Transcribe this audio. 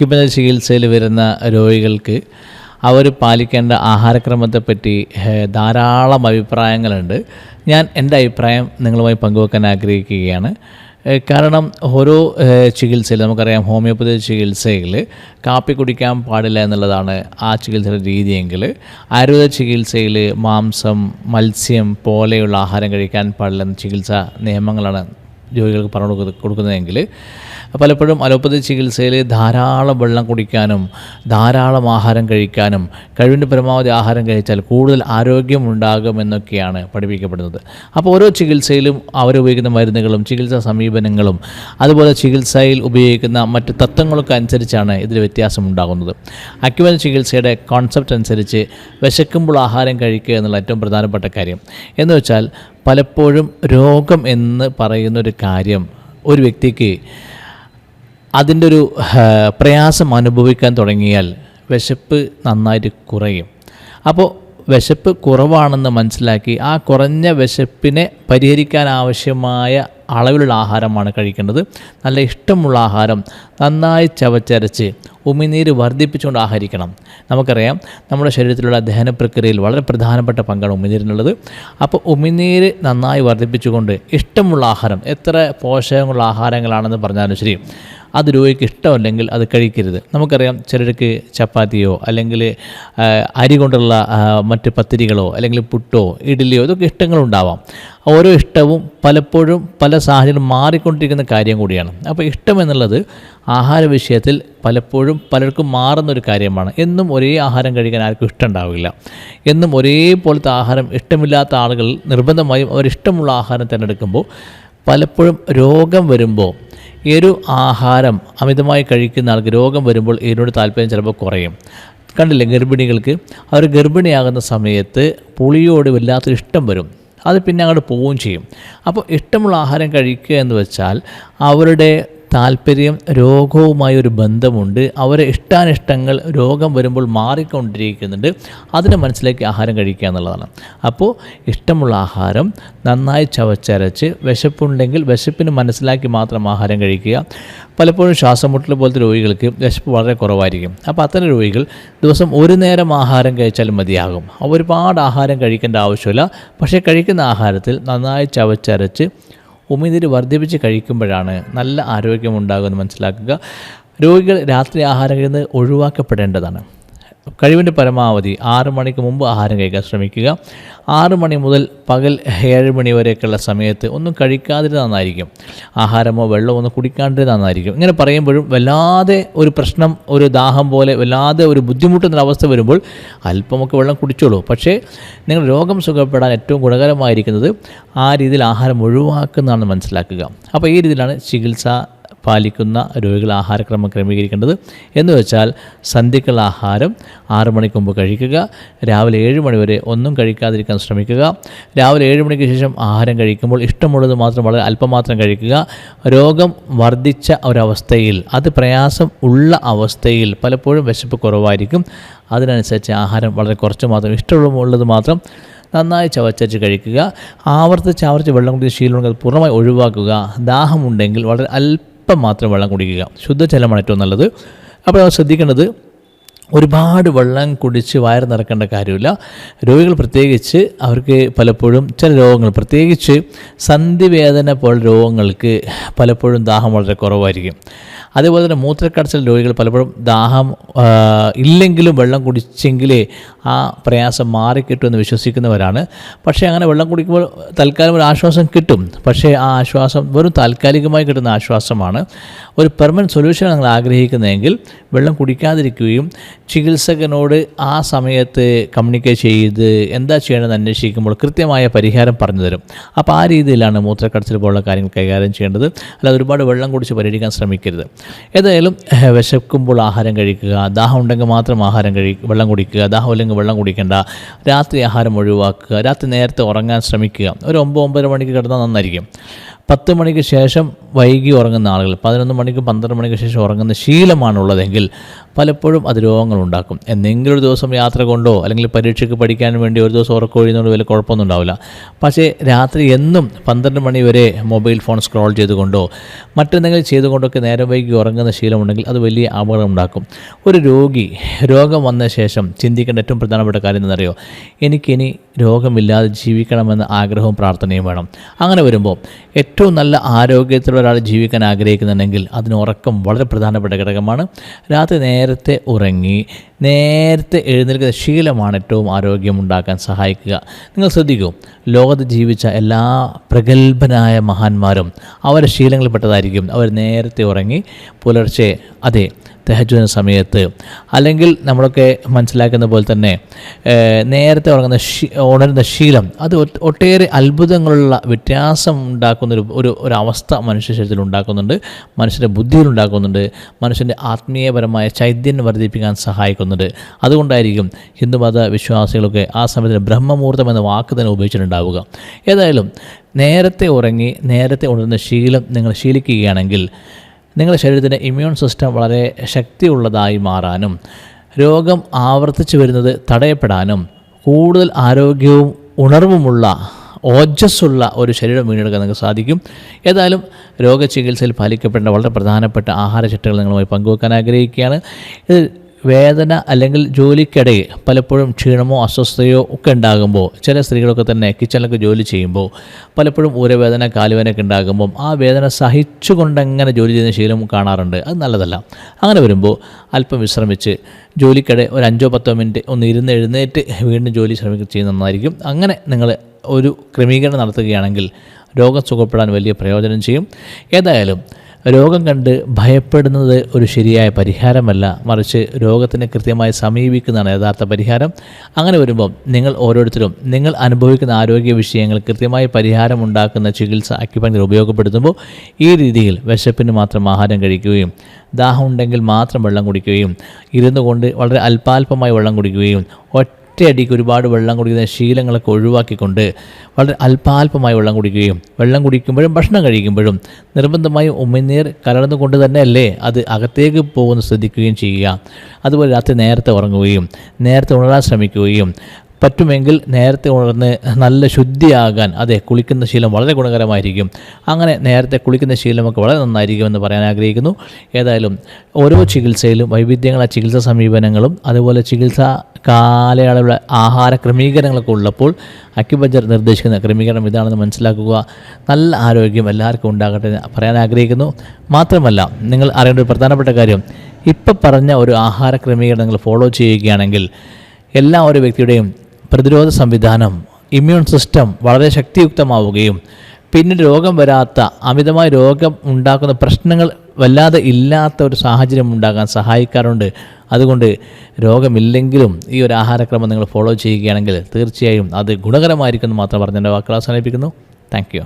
ഇപ്പം ചികിത്സയിൽ വരുന്ന രോഗികൾക്ക് അവർ പാലിക്കേണ്ട ആഹാരക്രമത്തെപ്പറ്റി ധാരാളം അഭിപ്രായങ്ങളുണ്ട്. ഞാൻ എൻ്റെ അഭിപ്രായം നിങ്ങളുമായി പങ്കുവെക്കാൻ ആഗ്രഹിക്കുകയാണ്. കാരണം ഓരോ ചികിത്സയിൽ നമുക്കറിയാം, ഹോമിയോപ്പതി ചികിത്സയിൽ കാപ്പി കുടിക്കാൻ പാടില്ല എന്നുള്ളതാണ് ആ ചികിത്സയുടെ രീതിയെങ്കിൽ, ആയുർവേദ ചികിത്സയിൽ മാംസം, മത്സ്യം പോലെയുള്ള ആഹാരം കഴിക്കാൻ പാടില്ലെന്ന ചികിത്സാ നിയമങ്ങളാണ് രോഗികൾക്ക് പറഞ്ഞു കൊടുക്കുന്നതെങ്കിൽ, പലപ്പോഴും അലോപ്പതി ചികിത്സയിൽ ധാരാളം വെള്ളം കുടിക്കാനും ധാരാളം ആഹാരം കഴിക്കാനും കഴിവിൻ്റെ പരമാവധി ആഹാരം കഴിച്ചാൽ കൂടുതൽ ആരോഗ്യം ഉണ്ടാകുമെന്നൊക്കെയാണ് പഠിപ്പിക്കപ്പെടുന്നത്. അപ്പോൾ ഓരോ ചികിത്സയിലും അവരുപയോഗിക്കുന്ന മരുന്നുകളും ചികിത്സാ സമീപനങ്ങളും അതുപോലെ ചികിത്സയിൽ ഉപയോഗിക്കുന്ന മറ്റ് തത്വങ്ങളൊക്കെ അനുസരിച്ചാണ് ഇതിൽ വ്യത്യാസം ഉണ്ടാകുന്നത്. അക്യുപഞ്ചർ ചികിത്സയുടെ കോൺസെപ്റ്റ് അനുസരിച്ച് വിശക്കുമ്പോൾ ആഹാരം കഴിക്കുക എന്നുള്ള ഏറ്റവും പ്രധാനപ്പെട്ട കാര്യം എന്ന് വെച്ചാൽ, പലപ്പോഴും രോഗം എന്ന് പറയുന്നൊരു കാര്യം ഒരു വ്യക്തിക്ക് അതിൻ്റെ ഒരു പ്രയാസം അനുഭവിക്കാൻ തുടങ്ങിയാൽ വിശപ്പ് നന്നായിട്ട് കുറയും. അപ്പോൾ വിശപ്പ് കുറവാണെന്ന് മനസ്സിലാക്കി ആ കുറഞ്ഞ വിശപ്പിനെ പരിഹരിക്കാൻ ആവശ്യമായ അളവിലുള്ള ആഹാരമാണ് കഴിക്കേണ്ടത്. നല്ല ഇഷ്ടമുള്ള ആഹാരം നന്നായി ചവച്ചരച്ച് ഉമിനീര് വർദ്ധിപ്പിച്ചുകൊണ്ട് ആഹരിക്കണം. നമുക്കറിയാം, നമ്മുടെ ശരീരത്തിലുള്ള ദഹന പ്രക്രിയയിൽ വളരെ പ്രധാനപ്പെട്ട പങ്കാണ് ഉമിനീരിനുള്ളത്. അപ്പോൾ ഉമിനീര് നന്നായി വർദ്ധിപ്പിച്ചുകൊണ്ട് ഇഷ്ടമുള്ള ആഹാരം, എത്ര പോഷകമുള്ള ആഹാരങ്ങളാണെന്ന് പറഞ്ഞാലും ശരി, അത് രോഗിക്ക് ഇഷ്ടമല്ലെങ്കിൽ അത് കഴിക്കരുത്. നമുക്കറിയാം, ചിലർക്ക് ചപ്പാത്തിയോ അല്ലെങ്കിൽ അരി കൊണ്ടുള്ള മറ്റ് പത്തിരികളോ അല്ലെങ്കിൽ പുട്ടോ ഇഡ്ഡലിയോ ഇതൊക്കെ ഇഷ്ടങ്ങളുണ്ടാവാം. ഓരോ ഇഷ്ടവും പലപ്പോഴും പല സാഹചര്യം മാറിക്കൊണ്ടിരിക്കുന്ന കാര്യം കൂടിയാണ്. അപ്പോൾ ഇഷ്ടം എന്നുള്ളത് ആഹാര വിഷയത്തിൽ പലപ്പോഴും പലർക്കും മാറുന്നൊരു കാര്യമാണ്. എന്നും ഒരേ ആഹാരം കഴിക്കാൻ ആർക്കും ഇഷ്ടമുണ്ടാവില്ല. എന്നും ഒരേപോലത്തെ ആഹാരം ഇഷ്ടമില്ലാത്ത ആളുകൾ നിർബന്ധമായും അവരിഷ്ടമുള്ള ആഹാരം തിരഞ്ഞെടുക്കുമ്പോൾ പലപ്പോഴും രോഗം വരുമ്പോൾ ഈ ഒരു ആഹാരം അമിതമായി കഴിക്കുന്ന ആൾക്ക് രോഗം വരുമ്പോൾ ഇതിനോട് താല്പര്യം ചിലപ്പോൾ കുറയും. കണ്ടില്ലേ, ഗർഭിണികൾക്ക് അവർ ഗർഭിണിയാകുന്ന സമയത്ത് പുളിയോട് വല്ലാത്തൊരു ഇഷ്ടം വരും. അത് പിന്നെ അങ്ങോട്ട് പോവുകയും ചെയ്യും. അപ്പോൾ ഇഷ്ടമുള്ള ആഹാരം കഴിക്കുക എന്ന് വെച്ചാൽ അവരുടെ താല്പര്യം രോഗവുമായി ഒരു ബന്ധമുണ്ട്. അവരെ ഇഷ്ടാനിഷ്ടങ്ങൾ രോഗം വരുമ്പോൾ മാറിക്കൊണ്ടിരിക്കുന്നുണ്ട്. അതിനെ മനസ്സിലാക്കി ആഹാരം കഴിക്കുക എന്നുള്ളതാണ്. അപ്പോൾ ഇഷ്ടമുള്ള ആഹാരം നന്നായി ചവച്ചരച്ച്, വിശപ്പുണ്ടെങ്കിൽ വിശപ്പിന് മനസ്സിലാക്കി മാത്രം ആഹാരം കഴിക്കുക. പലപ്പോഴും ശ്വാസമുട്ടൽ പോലത്തെ രോഗികൾക്ക് വിശപ്പ് വളരെ കുറവായിരിക്കും. അപ്പോൾ അത്തരം രോഗികൾ ദിവസം ഒരു നേരം ആഹാരം കഴിച്ചാൽ മതിയാകും. ഒരുപാട് ആഹാരം കഴിക്കേണ്ട ആവശ്യമില്ല. പക്ഷേ കഴിക്കുന്ന ആഹാരത്തിൽ നന്നായി ചവച്ചരച്ച് ഉമിനീര് വർദ്ധിപ്പിച്ച് കഴിക്കുമ്പോഴാണ് നല്ല ആരോഗ്യമുണ്ടാകുമെന്ന് മനസ്സിലാക്കുക. രോഗികൾ രാത്രി ആഹാരം കഴിക്കുന്നത് ഒഴിവാക്കപ്പെടേണ്ടതാണ്. കഴിവിൻ്റെ പരമാവധി 6 മണിക്ക് മുമ്പ് ആഹാരം കഴിക്കാൻ ശ്രമിക്കുക. 6 മണി മുതൽ പകൽ 7 മണി വരെയൊക്കെയുള്ള സമയത്ത് ഒന്നും കഴിക്കാതിരുന്നത് നന്നായിരിക്കും. ആഹാരമോ വെള്ളമോ ഒന്നും കുടിക്കാണ്ടിരുന്നത് നന്നായിരിക്കും. ഇങ്ങനെ പറയുമ്പോഴും വല്ലാതെ ഒരു പ്രശ്നം, ഒരു ദാഹം പോലെ വല്ലാതെ ഒരു ബുദ്ധിമുട്ടുന്നൊരവസ്ഥ വരുമ്പോൾ അല്പമൊക്കെ വെള്ളം കുടിച്ചോളൂ. പക്ഷേ നിങ്ങൾ രോഗം സുഖപ്പെടാൻ ഏറ്റവും ഗുണകരമായിരിക്കുന്നത് ആ രീതിയിൽ ആഹാരം ഒഴിവാക്കുന്നതാണെന്ന് മനസ്സിലാക്കുക. അപ്പോൾ ഈ രീതിയിലാണ് ചികിത്സ പാലിക്കുന്ന രോഗികൾ ആഹാരക്രമം ക്രമീകരിക്കേണ്ടത്. എന്ന് വെച്ചാൽ സന്ധ്യക്കുള്ള ആഹാരം 6 മണിക്ക് മുമ്പ് കഴിക്കുക. രാവിലെ 7 മണി വരെ ഒന്നും കഴിക്കാതിരിക്കാൻ ശ്രമിക്കുക. രാവിലെ 7 മണിക്ക് ശേഷം ആഹാരം കഴിക്കുമ്പോൾ ഇഷ്ടമുള്ളത് മാത്രം വളരെ അല്പം മാത്രം കഴിക്കുക. രോഗം വർദ്ധിച്ച ഒരവസ്ഥയിൽ, അത് പ്രയാസം ഉള്ള അവസ്ഥയിൽ പലപ്പോഴും വിശപ്പ് കുറവായിരിക്കും. അതിനനുസരിച്ച് ആഹാരം വളരെ കുറച്ച് മാത്രം, ഇഷ്ടമുള്ളത് മാത്രം നന്നായി ചവച്ചരച്ച് കഴിക്കുക. ആവർത്തിച്ച് വെള്ളം കുടിച്ച് ശീലമുണ്ടെങ്കിൽ അത് പൂർണ്ണമായി ഒഴിവാക്കുക. ദാഹമുണ്ടെങ്കിൽ വളരെ അല്പം മാത്രം വെള്ളം കുടിക്കുക. ശുദ്ധജലമാണ് ഏറ്റവും നല്ലത്. അപ്പോൾ നമ്മൾ ശ്രദ്ധിക്കേണ്ടത്, ഒരുപാട് വെള്ളം കുടിച്ച് വയറ് നിറക്കേണ്ട കാര്യമില്ല. രോഗികൾ പ്രത്യേകിച്ച് അവർക്ക് പലപ്പോഴും ചില രോഗങ്ങൾ, പ്രത്യേകിച്ച് സന്ധിവേദന പോലുള്ള രോഗങ്ങൾക്ക് പലപ്പോഴും ദാഹം വളരെ കുറവായിരിക്കും. അതേപോലെ തന്നെ മൂത്രക്കടച്ചിൽ രോഗികൾ പലപ്പോഴും ദാഹം ഇല്ലെങ്കിലും വെള്ളം കുടിച്ചെങ്കിലേ ആ പ്രയാസം മാറിക്കിട്ടുമെന്ന് വിശ്വസിക്കുന്നവരാണ്. പക്ഷേ അങ്ങനെ വെള്ളം കുടിക്കുമ്പോൾ തൽക്കാലം ഒരു ആശ്വാസം കിട്ടും. പക്ഷേ ആ ആശ്വാസം വെറും താൽക്കാലികമായി കിട്ടുന്ന ആശ്വാസമാണ്. ഒരു പെർമനൻറ്റ് സൊല്യൂഷൻ നിങ്ങൾ ആഗ്രഹിക്കുന്നതെങ്കിൽ വെള്ളം കുടിക്കാതിരിക്കുകയും ചികിത്സകനോട് ആ സമയത്ത് കമ്മ്യൂണിക്കേറ്റ് ചെയ്ത് എന്താ ചെയ്യണമെന്ന് അന്വേഷിക്കുമ്പോൾ കൃത്യമായ പരിഹാരം പറഞ്ഞു തരും. അപ്പോൾ ആ രീതിയിലാണ് മൂത്രക്കടച്ചിൽ പോലുള്ള കാര്യങ്ങൾ കൈകാര്യം ചെയ്യേണ്ടത്. അല്ലാതെ ഒരുപാട് വെള്ളം കുടിച്ച് പരിഹരിക്കാൻ ശ്രമിക്കരുത്. ഏതായാലും വിശക്കുമ്പോൾ ആഹാരം കഴിക്കുക. ദാഹം ഉണ്ടെങ്കിൽ മാത്രം വെള്ളം കുടിക്കുക. ദാഹം ഇല്ലെങ്കിൽ വെള്ളം കുടിക്കേണ്ട. രാത്രി ആഹാരം ഒഴിവാക്കുക. രാത്രി നേരത്തെ ഉറങ്ങാൻ ശ്രമിക്കുക. ഒരു 9-9:30 മണിക്ക് കിടന്നാൽ നന്നായിരിക്കും. 10 മണിക്ക് ശേഷം വൈകി ഉറങ്ങുന്ന ആളുകൾ, 11 മണിക്കും 12 മണിക്ക് ശേഷം ഉറങ്ങുന്ന ശീലമാണുള്ളതെങ്കിൽ പലപ്പോഴും അത് രോഗങ്ങളുണ്ടാക്കും. എന്തെങ്കിലും ഒരു ദിവസം യാത്ര കൊണ്ടോ അല്ലെങ്കിൽ പരീക്ഷയ്ക്ക് പഠിക്കാൻ വേണ്ടി ഒരു ദിവസം ഉറക്കം ഒഴിയുന്നതുകൊണ്ട് വലിയ കുഴപ്പമൊന്നും ഉണ്ടാവില്ല. പക്ഷേ രാത്രി എന്നും 12 മണി വരെ മൊബൈൽ ഫോൺ സ്ക്രോൾ ചെയ്തുകൊണ്ടോ മറ്റെന്തെങ്കിലും ചെയ്തുകൊണ്ടൊക്കെ നേരം വൈകി ഉറങ്ങുന്ന ശീലമുണ്ടെങ്കിൽ അത് വലിയ അപകടം ഉണ്ടാക്കും. ഒരു രോഗം വന്ന ശേഷം ചിന്തിക്കേണ്ട ഏറ്റവും പ്രധാനപ്പെട്ട കാര്യം എന്താണെന്നറിയോ? എനിക്കിനി രോഗമില്ലാതെ ജീവിക്കണമെന്ന ആഗ്രഹവും പ്രാർത്ഥനയും വേണം. അങ്ങനെ വരുമ്പോൾ ഏറ്റവും നല്ല ആരോഗ്യത്തിലുള്ള ഒരാൾ ജീവിക്കാൻ ആഗ്രഹിക്കുന്നുണ്ടെങ്കിൽ അതിന് ഉറക്കം വളരെ പ്രധാനപ്പെട്ട ഘടകമാണ്. രാത്രി നേരത്തെ ഉറങ്ങി നേരത്തെ എഴുന്നേൽക്കുന്ന ശീലമാണ് ഏറ്റവും ആരോഗ്യമുണ്ടാക്കാൻ സഹായിക്കുക. നിങ്ങൾ ശ്രദ്ധിക്കൂ, ലോകത്ത് ജീവിച്ച എല്ലാ പ്രഗത്ഭനായ മഹാന്മാരും അവരുടെ ശീലങ്ങളിൽപ്പെട്ടതായിരിക്കും. അവർ നേരത്തെ ഉറങ്ങി പുലർച്ചെ തഹജ്ജുദിന്റെ സമയത്ത്, അല്ലെങ്കിൽ നമ്മളൊക്കെ മനസ്സിലാക്കുന്ന പോലെ തന്നെ നേരത്തെ ഉണരുന്ന ശീലം അത് ഒട്ടേറെ അത്ഭുതങ്ങളുള്ള വ്യത്യാസം ഉണ്ടാക്കുന്ന ഒരു അവസ്ഥ മനുഷ്യ ശരീരത്തിൽ ഉണ്ടാക്കുന്നുണ്ട്, മനുഷ്യൻ്റെ ബുദ്ധിയിൽ ഉണ്ടാക്കുന്നുണ്ട്, മനുഷ്യൻ്റെ ആത്മീയപരമായ ചൈതന്യം വർദ്ധിപ്പിക്കാൻ സഹായിക്കുന്നുണ്ട്. അതുകൊണ്ടായിരിക്കും ഹിന്ദുമത വിശ്വാസികളൊക്കെ ആ സമയത്ത് ബ്രഹ്മമുഹൂർത്തം എന്ന വാക്ക് തന്നെ ഉപയോഗിച്ചിട്ടുണ്ടാവുക. ഏതായാലും നേരത്തെ ഉറങ്ങി നേരത്തെ ഉണരുന്ന ശീലം നിങ്ങൾ ശീലിക്കുകയാണെങ്കിൽ നിങ്ങളുടെ ശരീരത്തിൻ്റെ ഇമ്മ്യൂൺ സിസ്റ്റം വളരെ ശക്തിയുള്ളതായി മാറാനും രോഗം ആവർത്തിച്ചു വരുന്നത് തടയപ്പെടാനും കൂടുതൽ ആരോഗ്യവും ഉണർവുമുള്ള ഓജസ്സുള്ള ഒരു ശരീരം വീണ്ടെടുക്കാൻ നിങ്ങൾക്ക് സാധിക്കും. ഏതായാലും രോഗചികിത്സയിൽ പാലിക്കപ്പെടേണ്ട വളരെ പ്രധാനപ്പെട്ട ആഹാരചിട്ടകൾ നിങ്ങളുമായി പങ്കുവെക്കാൻ ആഗ്രഹിക്കുകയാണ്. ഇത് വേദന അല്ലെങ്കിൽ ജോലിക്കിടയിൽ പലപ്പോഴും ക്ഷീണമോ അസ്വസ്ഥതയോ ഒക്കെ ഉണ്ടാകുമ്പോൾ, ചില സ്ത്രീകളൊക്കെ തന്നെ കിച്ചണിലൊക്കെ ജോലി ചെയ്യുമ്പോൾ പലപ്പോഴും ഊരവേദന കാലുവേദനയൊക്കെ ഉണ്ടാകുമ്പം ആ വേദന സഹിച്ചുകൊണ്ടങ്ങനെ ജോലി ചെയ്യുന്ന ശീലം കാണാറുണ്ട്. അത് നല്ലതല്ല. അങ്ങനെ വരുമ്പോൾ അല്പം വിശ്രമിച്ച് ജോലിക്കിടെ ഒരു 5-10 മിനിറ്റ് ഒന്ന് എഴുന്നേറ്റ് വീണ്ടും ജോലി ചെയ്യുന്നത് നന്നായിരിക്കും. അങ്ങനെ നിങ്ങൾ ഒരു ക്രമീകരണം നടത്തുകയാണെങ്കിൽ രോഗം സുഖപ്പെടാൻ വലിയ പ്രയോജനം ചെയ്യും. ഏതായാലും രോഗം കണ്ട് ഭയപ്പെടുന്നത് ഒരു ശരിയായ പരിഹാരമല്ല, മറിച്ച് രോഗത്തിനെ കൃത്യമായി സമീപിക്കുന്നതാണ് യഥാർത്ഥ പരിഹാരം. അങ്ങനെ വരുമ്പം നിങ്ങൾ ഓരോരുത്തരും നിങ്ങൾ അനുഭവിക്കുന്ന ആരോഗ്യ വിഷയങ്ങൾ കൃത്യമായി പരിഹാരമുണ്ടാക്കുന്ന ചികിത്സ അക്യുപങ്ക്ചർ ഉപയോഗപ്പെടുത്തുമ്പോൾ ഈ രീതിയിൽ വിശപ്പിന് മാത്രം ആഹാരം കഴിക്കുകയും ദാഹം ഉണ്ടെങ്കിൽ മാത്രം വെള്ളം കുടിക്കുകയും ഇരുന്നു കൊണ്ട് വളരെ അല്പാൽപമായി വെള്ളം കുടിക്കുകയും ഒറ്റയടിക്ക് ഒരുപാട് വെള്ളം കുടിക്കുന്ന ശീലങ്ങളൊക്കെ ഒഴിവാക്കിക്കൊണ്ട് വളരെ അല്പാൽപമായി വെള്ളം കുടിക്കുകയും വെള്ളം കുടിക്കുമ്പോഴും ഭക്ഷണം കഴിക്കുമ്പോഴും നിർബന്ധമായും ഉമിനീർ കലർന്നുകൊണ്ട് തന്നെയല്ലേ അത് അകത്തേക്ക് പോകുന്ന ശ്രദ്ധിക്കുകയും ചെയ്യുക. അതുപോലെ രാത്രി നേരത്തെ ഉറങ്ങുകയും നേരത്തെ ഉണരാൻ ശ്രമിക്കുകയും പറ്റുമെങ്കിൽ നേരത്തെ ഉണർന്ന് നല്ല ശുദ്ധിയാകാൻ കുളിക്കുന്ന ശീലം വളരെ ഗുണകരമായിരിക്കും. അങ്ങനെ നേരത്തെ കുളിക്കുന്ന ശീലമൊക്കെ വളരെ നന്നായിരിക്കുമെന്ന് പറയാൻ ആഗ്രഹിക്കുന്നു. ഏതായാലും ഓരോ ചികിത്സയിലും വൈവിധ്യങ്ങളായ ചികിത്സാ സമീപനങ്ങളും അതുപോലെ ചികിത്സാ കാലയളവിലുള്ള ആഹാര ക്രമീകരണങ്ങളൊക്കെ ഉള്ളപ്പോൾ അക്യുപങ്ക്ചർ നിർദ്ദേശിക്കുന്ന ക്രമീകരണം ഇതാണെന്ന് മനസ്സിലാക്കുക. നല്ല ആരോഗ്യം എല്ലാവർക്കും ഉണ്ടാകട്ടെ എന്ന് പറയാൻ ആഗ്രഹിക്കുന്നു. മാത്രമല്ല, നിങ്ങൾ അറിയേണ്ട ഒരു പ്രധാനപ്പെട്ട കാര്യം, ഇപ്പം പറഞ്ഞ ഒരു ആഹാര ക്രമീകരണങ്ങൾ ഫോളോ ചെയ്യുകയാണെങ്കിൽ ഒരു വ്യക്തിയുടെയും പ്രതിരോധ സംവിധാനം, ഇമ്മ്യൂൺ സിസ്റ്റം വളരെ ശക്തിയുക്തമാവുകയും പിന്നീട് രോഗം വരാത്ത, അമിതമായ രോഗം ഉണ്ടാക്കുന്ന പ്രശ്നങ്ങൾ വല്ലാതെ ഇല്ലാത്ത ഒരു സാഹചര്യം ഉണ്ടാകാൻ സഹായിക്കാറുണ്ട്. അതുകൊണ്ട് രോഗമില്ലെങ്കിലും ഈ ഒരു ആഹാരക്രമം നിങ്ങൾ ഫോളോ ചെയ്യുകയാണെങ്കിൽ തീർച്ചയായും അത് ഗുണകരമായിരിക്കുമെന്ന് മാത്രം പറഞ്ഞ് എൻ്റെ വാക്കുകൾ അവസാനിപ്പിക്കുന്നു. Thank you.